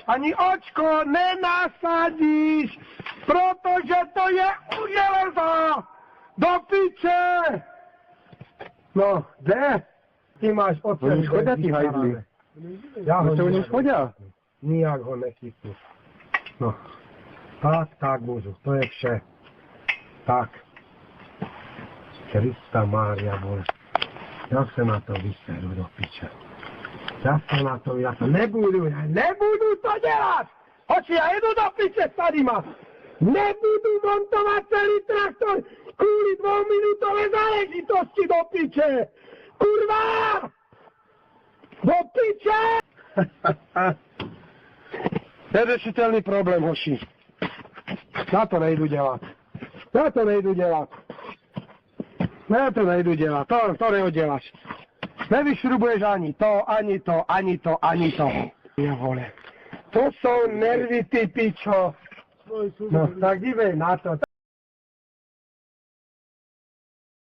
Ani očko nenasadíš, protože to je u železa. Do piče! No, kde? Ty máš odpět. Oni chodia, tí hajzli. Ja ho oni chodia? Nijak ho nechytnu. No, tak môžu, to je vše. Tak. Krista Mária, vole. Ja sa na to vyseru do piče. Ja to nebudu to dělat! Hoči, ja jedu do piče s Tadima! Nebudu montovať celý traktor kvôli 2-minútové záležitosti do piče! Kurva! Do piče! Neřešiteľný problém, hoši. Ja to nejdu dělat. To neodděláš. Nevyšrubuješ ani to. Ja vole. To sú nervy, ty pičo. No, tak dívej na to.